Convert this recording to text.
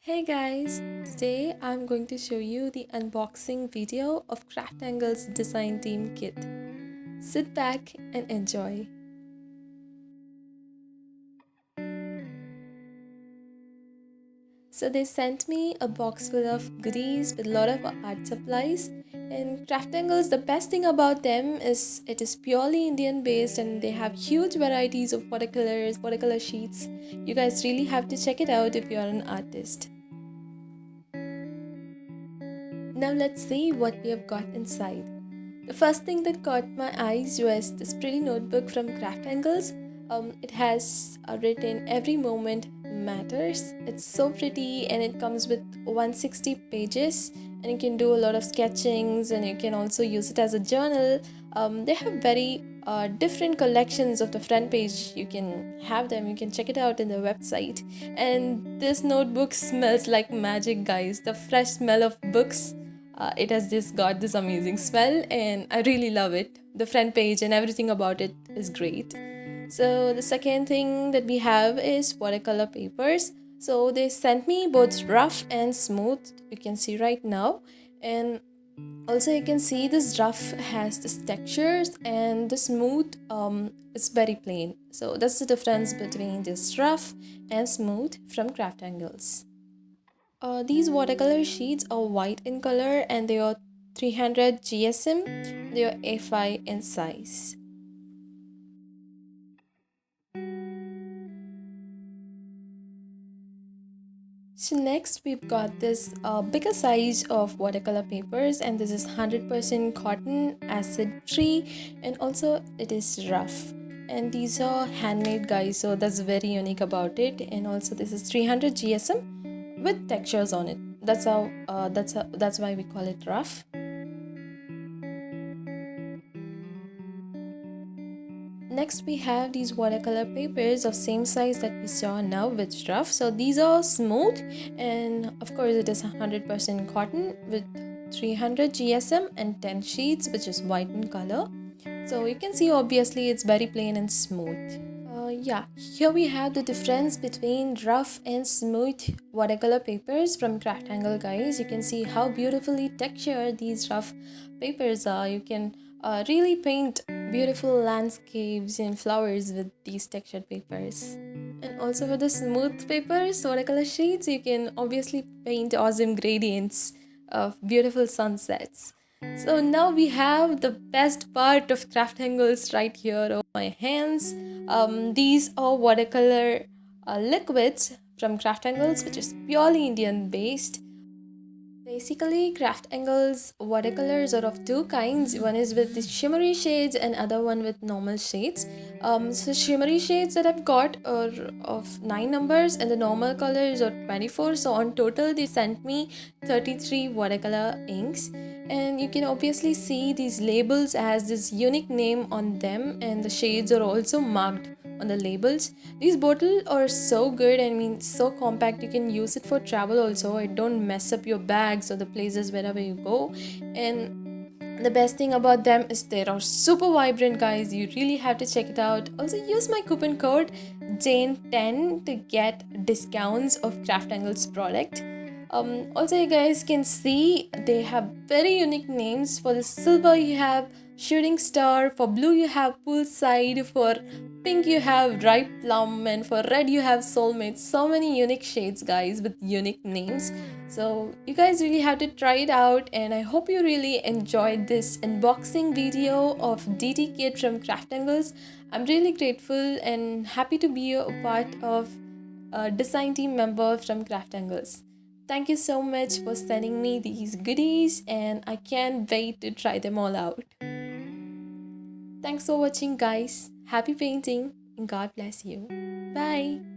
Hey guys, today I'm going to show you the unboxing video of CrafTangles design team kit. Sit back and enjoy. So they sent me a box full of goodies with a lot of art supplies. And CrafTangles, the best thing about them is it is purely Indian based and they have huge varieties of watercolors, watercolor sheets. You guys really have to check it out if you are an artist. Now let's see what we have got inside. The first thing that caught my eyes was this pretty notebook from CraftAngles. It has written every moment matters. It's so pretty and it comes with 160 pages and you can do a lot of sketchings and you can also use it as a journal. They have very different collections of the front page. You can have them, you can check it out in the website. And this notebook smells like magic, guys. The fresh smell of books, it has just got this amazing smell and I really love it. The front page and everything about it is great. So the second thing that we have is watercolor papers. So they sent me both rough and smooth, you can see right now. And also you can see this rough has this textures and the smooth is very plain. So that's the difference between this rough and smooth from CraftAngles. These watercolor sheets are white in color and they are 300 GSM. They are A5 in size. So next we've got this bigger size of watercolor papers and this is 100% cotton, acid free, and also it is rough. And these are handmade, guys, so that's very unique about it. And also this is 300 GSM with textures on it. That's why we call it rough. Next we have these watercolor papers of same size that we saw now with rough. So these are smooth and of course it is 100% cotton with 300 GSM and 10 sheets which is white in color. So you can see obviously it's very plain and smooth. Yeah, here we have the difference between rough and smooth watercolor papers from CraftAngle, guys. You can see how beautifully textured these rough papers are. You can really paint beautiful landscapes and flowers with these textured papers. And also for the smooth papers, watercolor sheets, you can obviously paint awesome gradients of beautiful sunsets. So now we have the best part of CraftAngles right here on my hands. These are watercolor liquids from CraftAngles, which is purely Indian based. Basically, CraftAngles watercolors are of two kinds. One is with the shimmery shades and other one with normal shades. So shimmery shades that I've got are of 9 numbers and the normal colors are 24. So on total, they sent me 33 watercolor inks. And you can obviously see these labels as this unique name on them and the shades are also marked on the labels. These bottles are so good, I mean so compact, you can use it for travel also. It don't mess up your bags or the places wherever you go. And the best thing about them is they are super vibrant, guys. You really have to check it out. Also use my coupon code Jane10 to get discounts of CraftAngles product. Also you guys can see they have very unique names. For the silver you have shooting star, for blue you have poolside, for pink you have ripe plum, and for red you have soulmate. So many unique shades, guys, with unique names. So you guys really have to try it out and I hope you really enjoyed this unboxing video of DT kit from CraftAngles. I'm really grateful and happy to be a part of a design team member from CraftAngles. Thank you so much for sending me these goodies and I can't wait to try them all out. Thanks for watching, guys. Happy painting and God bless you. Bye.